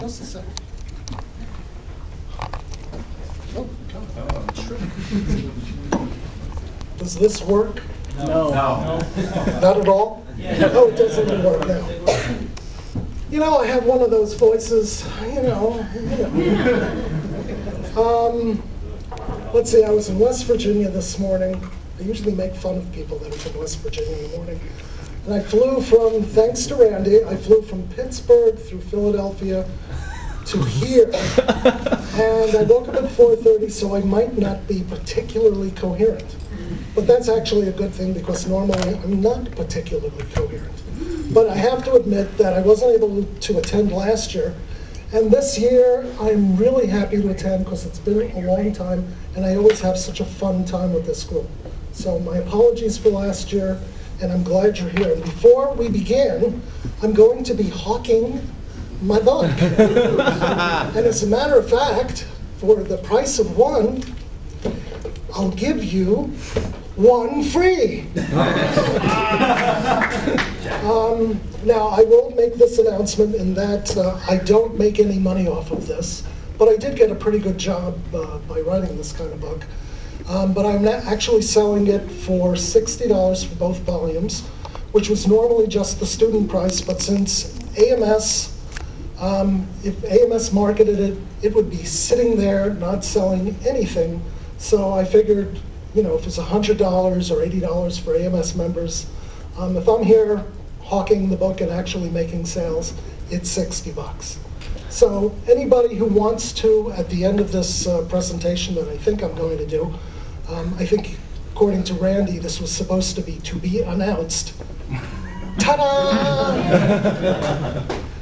Just a second. Oh, come on. Sure. Does this work? No. Not at all? Oh, it doesn't even work now. You know, I have one of those voices, Let's see, I was in West Virginia this morning. I usually make fun of people that are from West Virginia in the morning. And I flew from, thanks to Randy, I flew from Pittsburgh through Philadelphia to here. And I woke up at 4:30, so I might not be particularly coherent. But that's actually a good thing because normally I'm not particularly coherent. But I have to admit that I wasn't able to attend last year. And this year, I'm really happy to attend because it's been a long time, and I always have such a fun time with this group. So my apologies for last year, and I'm glad you're here. And before we begin, I'm going to be hawking my book. And as a matter of fact, for the price of one, I'll give you one free. Now, I will make this announcement in that I don't make any money off of this, but I did get a pretty good job by writing this kind of book. But I'm actually selling it for $60 for both volumes, which was normally just the student price, but since AMS, if AMS marketed it, it would be sitting there not selling anything. So I figured, if it's $100 or $80 for AMS members, if I'm here hawking the book and actually making sales, it's $60. So anybody who wants to, at the end of this presentation that I think I'm going to do, I think according to Randy, this was supposed to be announced. Ta-da!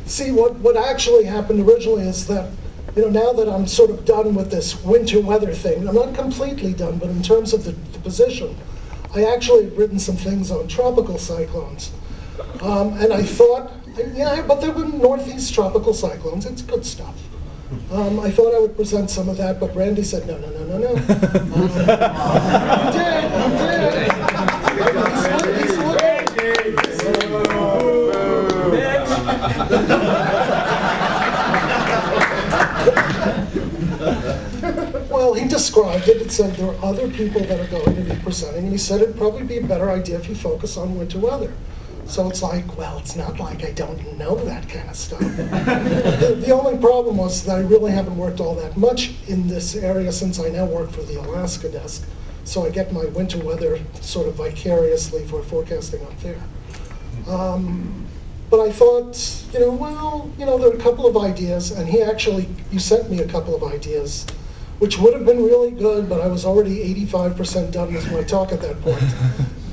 See, what actually happened originally is that, now that I'm sort of done with this winter weather thing, I'm not completely done, but in terms of the position, I actually had written some things on tropical cyclones. And I thought, but there were northeast tropical cyclones, it's good stuff. I thought I would present some of that, but Randy said, no. You did. Well, he described it. It said there are other people that are going to be presenting, and he said it'd probably be a better idea if you focus on winter weather. So it's like, well, it's not like I don't know that kind of stuff. The only problem was that I really haven't worked all that much in this area since I now work for the Alaska desk. So I get my winter weather sort of vicariously for forecasting up there. But I thought, there are a couple of ideas, and you sent me a couple of ideas, which would have been really good, but I was already 85% done with my talk at that point.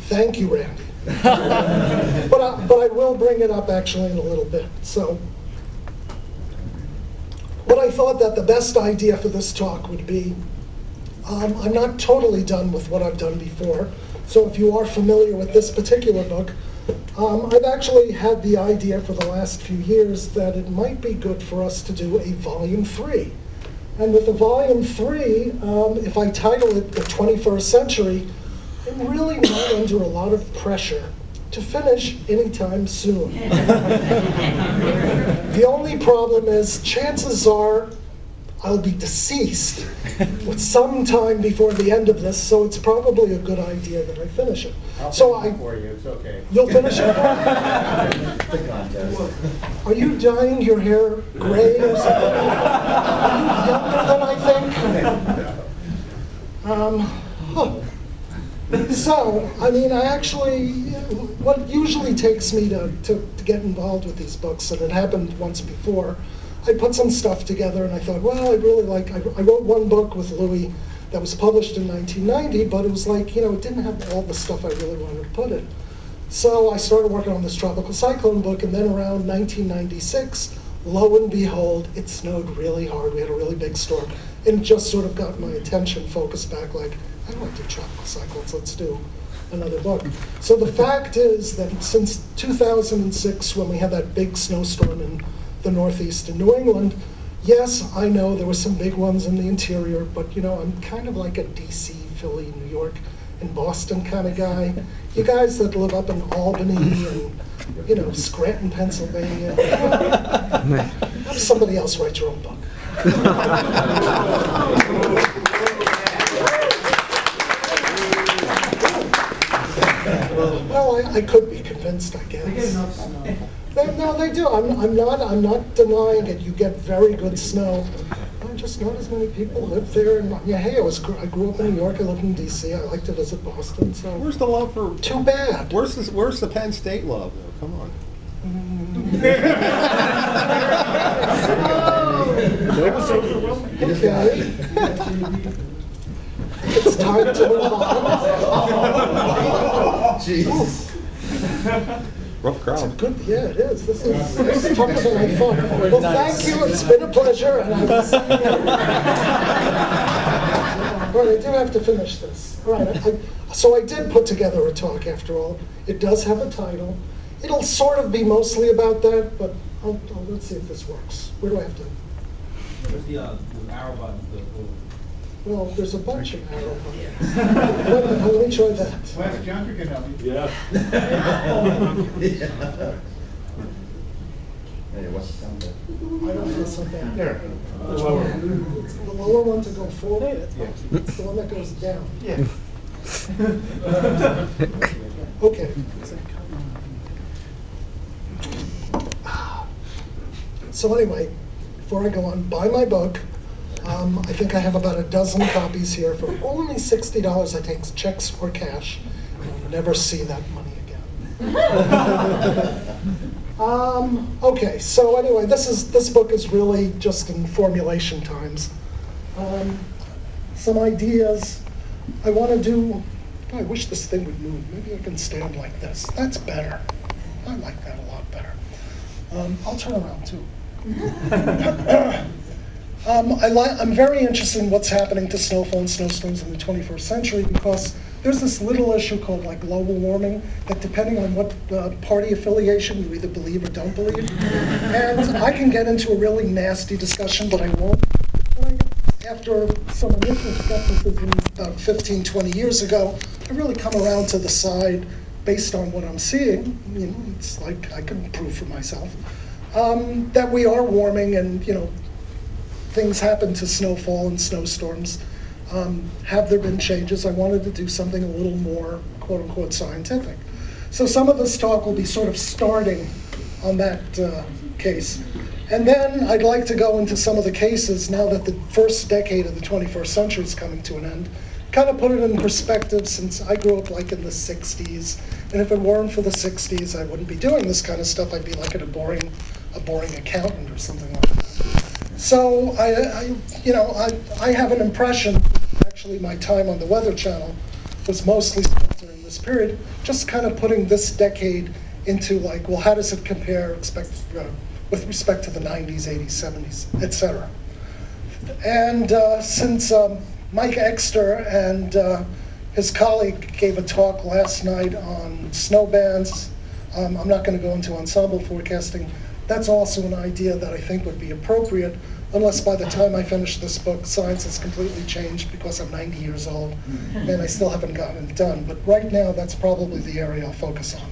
Thank you, Randy. But I will bring it up actually in a little bit. So, but I thought that the best idea for this talk would be, I'm not totally done with what I've done before. So if you are familiar with this particular book, I've actually had the idea for the last few years that it might be good for us to do a volume 3. And with the volume 3, if I title it The 21st Century, I'm really not under a lot of pressure to finish anytime soon. The only problem is chances are I'll be deceased with some time before the end of this, so it's probably a good idea that I finish it. I'll finish it for you, it's okay. You'll finish it? The contest. Are you dyeing your hair gray or something? Are you younger than I think? So, I what usually takes me to get involved with these books, and it happened once before, I put some stuff together and I thought, well, I wrote one book with Louis that was published in 1990, but it was like, it didn't have all the stuff I really wanted to put in. So I started working on this tropical cyclone book, and then around 1996, lo and behold, it snowed really hard. We had a really big storm, and it just sort of got my attention focused back like, I don't want to do tropical cyclones, let's do another book. So the fact is that since 2006, when we had that big snowstorm in the Northeast and New England, yes, I know there were some big ones in the interior, but I'm kind of like a DC, Philly, New York, and Boston kind of guy. You guys that live up in Albany and you know, Scranton, Pennsylvania. Have somebody else write your own book. Well, I could be convinced, I guess. They get enough snow. No, they do. I'm not denying it. You get very good snow. Just not as many people live there. And yeah, hey, I grew up in New York. I lived in D.C. I like to visit Boston. So Where's the love for? too bad. Where's the Penn State love? Though? Come on. Okay. It's time to move on. Jeez. Rough crowd. Good, yeah, it is. This is tougher than I thought. Well, thank you. It's been a pleasure, and I will see you later. All right, I do have to finish this. All right, so I did put together a talk after all. It does have a title. It'll sort of be mostly about that, but let's see if this works. Where do I have to? There's the arrow buttons. Well, there's a bunch of arrow buttons. Wait a minute, let me try that. Classic Junker can help you. Yeah. Hey, what's the sound there? I don't know something. There. The lower one to go forward? It's the one that goes down. Yeah. Okay. So anyway, before I go on, buy my book. I think I have about a dozen copies here for only $60. I take checks or cash. You'll never see that money again. Okay, so anyway, this book is really just in formulation times. Some ideas. I want to do. I wish this thing would move. Maybe I can stand like this. That's better. I like that a lot better. I'll turn around too. I'm very interested in what's happening to snowfall and snowstorms in the 21st century because there's this little issue called like global warming that depending on what party affiliation you either believe or don't believe. And I can get into a really nasty discussion, but I won't. After some initial skepticism about 15, 20 years ago, I really come around to the side based on what I'm seeing. You know, it's like I can prove for myself that we are warming and, you know, things happen to snowfall and snowstorms. Have there been changes? I wanted to do something a little more, quote unquote, scientific. So some of this talk will be sort of starting on that case. And then I'd like to go into some of the cases now that the first decade of the 21st century is coming to an end, kind of put it in perspective since I grew up like in the 60s. And if it weren't for the 60s, I wouldn't be doing this kind of stuff. I'd be like a boring accountant or something like that. So I have an impression, actually my time on the Weather Channel was mostly spent during this period, just kind of putting this decade into like, well, how does it compare with respect to the 90s, 80s, 70s, et cetera. And since Mike Exter and his colleague gave a talk last night on snow bands, I'm not going to go into ensemble forecasting. That's also an idea that I think would be appropriate, unless by the time I finish this book, science has completely changed because I'm 90 years old and I still haven't gotten it done. But right now, that's probably the area I'll focus on.